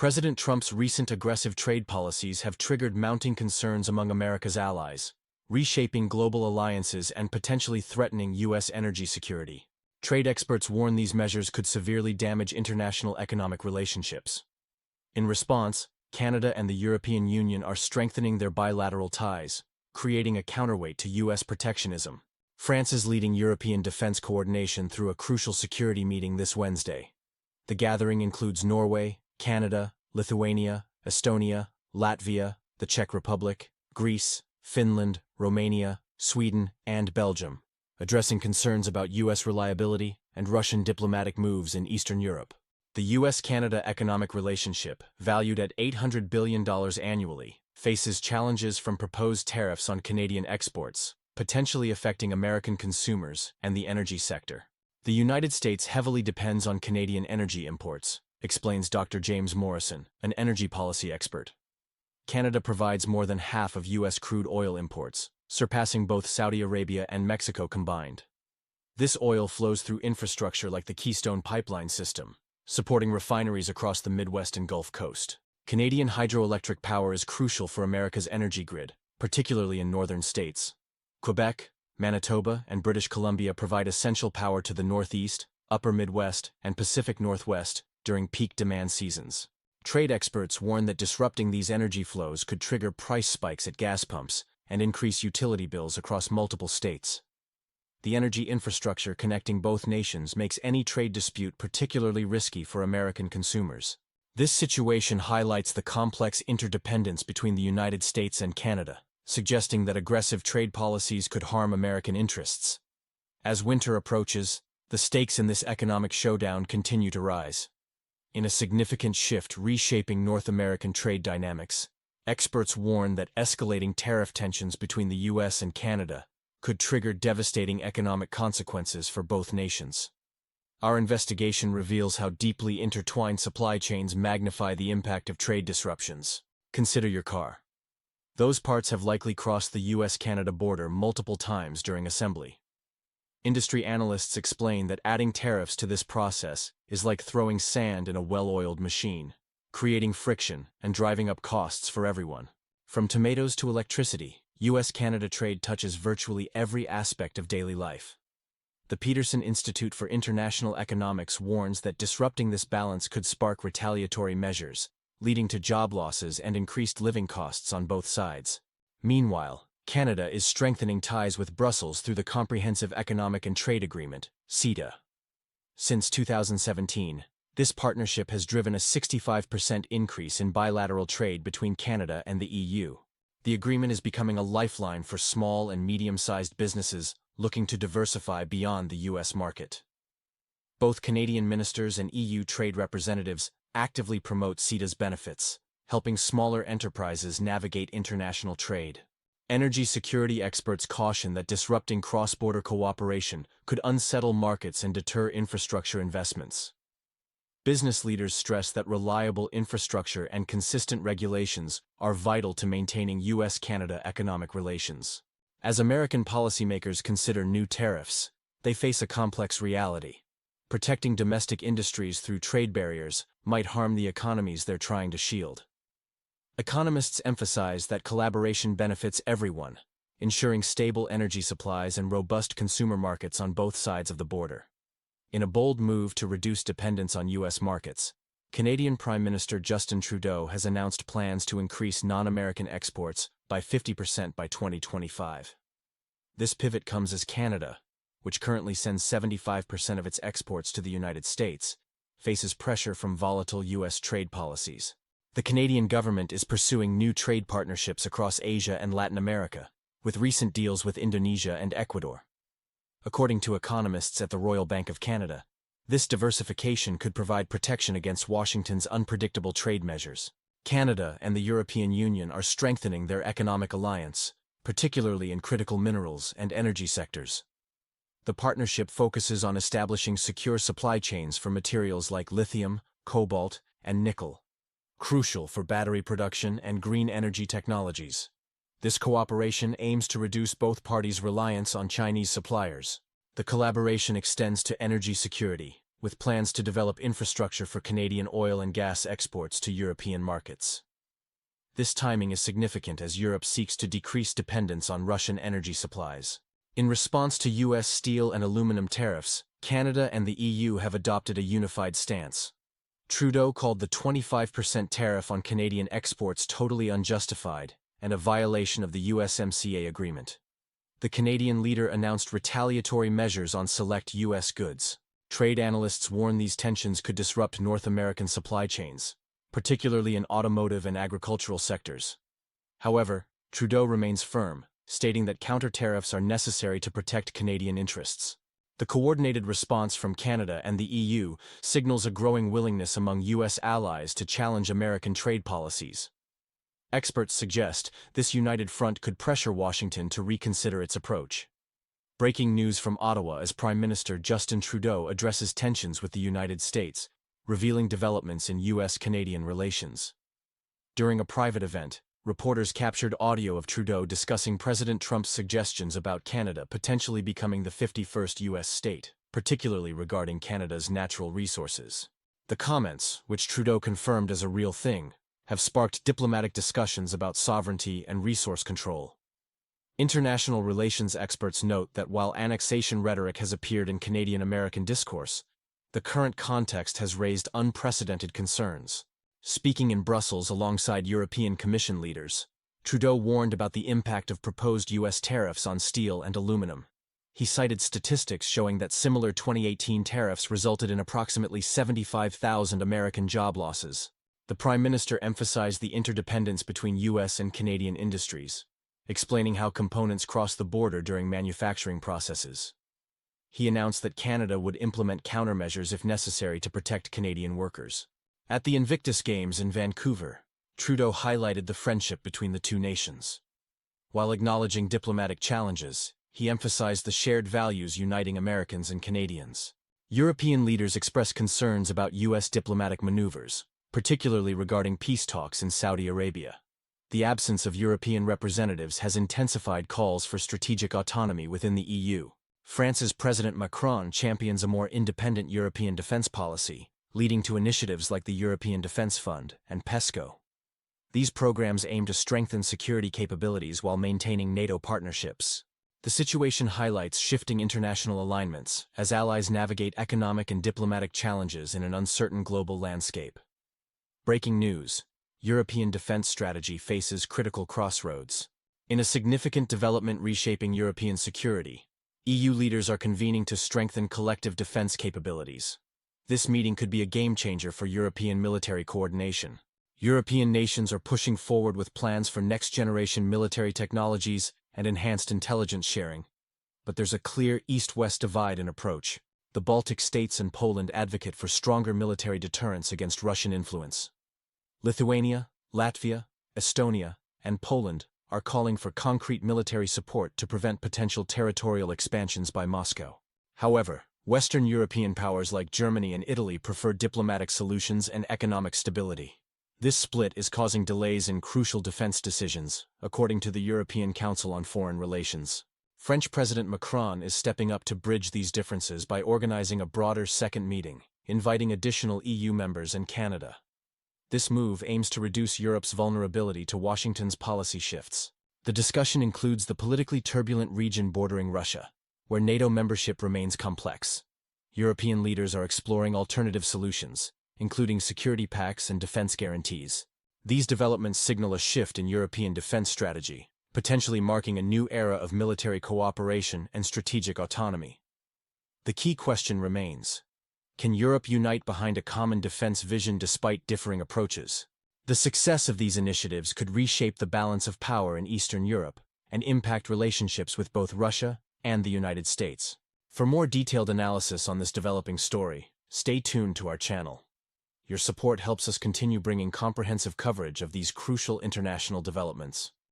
President Trump's recent aggressive trade policies have triggered mounting concerns among America's allies, reshaping global alliances and potentially threatening U.S. energy security. Trade experts warn these measures could severely damage international economic relationships. In response, Canada and the European Union are strengthening their bilateral ties, creating a counterweight to U.S. protectionism. France is leading European defense coordination through a crucial security meeting this Wednesday. The gathering includes Norway, Canada, Lithuania, Estonia, Latvia, the Czech Republic, Greece, Finland, Romania, Sweden, and Belgium, addressing concerns about U.S. reliability and Russian diplomatic moves in Eastern Europe. The U.S. Canada economic relationship, valued at $800 billion annually, faces challenges from proposed tariffs on Canadian exports, potentially affecting American consumers and the energy sector. The United States heavily depends on Canadian energy imports, explains Dr. James Morrison, an energy policy expert. Canada provides more than half of U.S. crude oil imports, surpassing both Saudi Arabia and Mexico combined. This oil flows through infrastructure like the Keystone Pipeline system, supporting refineries across the Midwest and Gulf Coast. Canadian hydroelectric power is crucial for America's energy grid, particularly in northern states. Quebec, Manitoba, and British Columbia provide essential power to the Northeast, Upper Midwest, and Pacific Northwest during peak demand seasons. Trade experts warn that disrupting these energy flows could trigger price spikes at gas pumps and increase utility bills across multiple states. The energy infrastructure connecting both nations makes any trade dispute particularly risky for American consumers. This situation highlights the complex interdependence between the United States and Canada, suggesting that aggressive trade policies could harm American interests. As winter approaches, the stakes in this economic showdown continue to rise. In a significant shift reshaping North American trade dynamics, experts warn that escalating tariff tensions between the U.S. and Canada could trigger devastating economic consequences for both nations. Our investigation reveals how deeply intertwined supply chains magnify the impact of trade disruptions. Consider your car. Those parts have likely crossed the U.S.-Canada border multiple times during assembly. Industry analysts explain that adding tariffs to this process is like throwing sand in a well-oiled machine, creating friction and driving up costs for everyone. From tomatoes to electricity, U.S.-Canada trade touches virtually every aspect of daily life. The Peterson Institute for International Economics warns that disrupting this balance could spark retaliatory measures, leading to job losses and increased living costs on both sides. Meanwhile, Canada is strengthening ties with Brussels through the Comprehensive Economic and Trade Agreement, CETA. Since 2017, this partnership has driven a 65% increase in bilateral trade between Canada and the EU. The agreement is becoming a lifeline for small and medium-sized businesses looking to diversify beyond the U.S. market. Both Canadian ministers and EU trade representatives actively promote CETA's benefits, helping smaller enterprises navigate international trade. Energy security experts caution that disrupting cross-border cooperation could unsettle markets and deter infrastructure investments. Business leaders stress that reliable infrastructure and consistent regulations are vital to maintaining U.S.-Canada economic relations. As American policymakers consider new tariffs, they face a complex reality. Protecting domestic industries through trade barriers might harm the economies they're trying to shield. Economists emphasize that collaboration benefits everyone, ensuring stable energy supplies and robust consumer markets on both sides of the border. In a bold move to reduce dependence on U.S. markets, Canadian Prime Minister Justin Trudeau has announced plans to increase non-American exports by 50% by 2025. This pivot comes as Canada, which currently sends 75% of its exports to the United States, faces pressure from volatile U.S. trade policies. The Canadian government is pursuing new trade partnerships across Asia and Latin America, with recent deals with Indonesia and Ecuador. According to economists at the Royal Bank of Canada, this diversification could provide protection against Washington's unpredictable trade measures. Canada and the European Union are strengthening their economic alliance, particularly in critical minerals and energy sectors. The partnership focuses on establishing secure supply chains for materials like lithium, cobalt, and nickel, crucial for battery production and green energy technologies. This cooperation aims to reduce both parties' reliance on Chinese suppliers. The collaboration extends to energy security, with plans to develop infrastructure for Canadian oil and gas exports to European markets. This timing is significant as Europe seeks to decrease dependence on Russian energy supplies. In response to U.S. steel and aluminum tariffs, Canada and the EU have adopted a unified stance. Trudeau called the 25% tariff on Canadian exports totally unjustified and a violation of the USMCA agreement. The Canadian leader announced retaliatory measures on select U.S. goods. Trade analysts warn these tensions could disrupt North American supply chains, particularly in automotive and agricultural sectors. However, Trudeau remains firm, stating that counter-tariffs are necessary to protect Canadian interests. The coordinated response from Canada and the EU signals a growing willingness among U.S. allies to challenge American trade policies. Experts suggest this united front could pressure Washington to reconsider its approach. Breaking news from Ottawa as Prime Minister Justin Trudeau addresses tensions with the United States, revealing developments in U.S.-Canadian relations. During a private event, reporters captured audio of Trudeau discussing President Trump's suggestions about Canada potentially becoming the 51st U.S. state, particularly regarding Canada's natural resources. The comments, which Trudeau confirmed as a real thing, have sparked diplomatic discussions about sovereignty and resource control. International relations experts note that while annexation rhetoric has appeared in Canadian-American discourse, the current context has raised unprecedented concerns. Speaking in Brussels alongside European Commission leaders, Trudeau warned about the impact of proposed U.S. tariffs on steel and aluminum. He cited statistics showing that similar 2018 tariffs resulted in approximately 75,000 American job losses. The Prime Minister emphasized the interdependence between U.S. and Canadian industries, explaining how components cross the border during manufacturing processes. He announced that Canada would implement countermeasures if necessary to protect Canadian workers. At the Invictus Games in Vancouver, Trudeau highlighted the friendship between the two nations. While acknowledging diplomatic challenges, he emphasized the shared values uniting Americans and Canadians. European leaders expressed concerns about U.S. diplomatic maneuvers, particularly regarding peace talks in Saudi Arabia. The absence of European representatives has intensified calls for strategic autonomy within the EU. France's President Macron champions a more independent European defense policy, leading to initiatives like the European Defense Fund and PESCO. These programs aim to strengthen security capabilities while maintaining NATO partnerships. The situation highlights shifting international alignments as allies navigate economic and diplomatic challenges in an uncertain global landscape. Breaking news: European defense strategy faces critical crossroads. In a significant development reshaping European security, EU leaders are convening to strengthen collective defense capabilities. This meeting could be a game-changer for European military coordination. European nations are pushing forward with plans for next-generation military technologies and enhanced intelligence sharing. But there's a clear East-West divide in approach. The Baltic states and Poland advocate for stronger military deterrence against Russian influence. Lithuania, Latvia, Estonia, and Poland are calling for concrete military support to prevent potential territorial expansions by Moscow. However, Western European powers like Germany and Italy prefer diplomatic solutions and economic stability. This split is causing delays in crucial defense decisions, according to the European Council on Foreign Relations. French President Macron is stepping up to bridge these differences by organizing a broader second meeting, inviting additional EU members and Canada. This move aims to reduce Europe's vulnerability to Washington's policy shifts. The discussion includes the politically turbulent region bordering Russia, where NATO membership remains complex. European leaders are exploring alternative solutions, including security pacts and defense guarantees. These developments signal a shift in European defense strategy, potentially marking a new era of military cooperation and strategic autonomy. The key question remains: can Europe unite behind a common defense vision despite differing approaches? The success of these initiatives could reshape the balance of power in Eastern Europe and impact relationships with both Russia and the United States. For more detailed analysis on this developing story, stay tuned to our channel. Your support helps us continue bringing comprehensive coverage of these crucial international developments.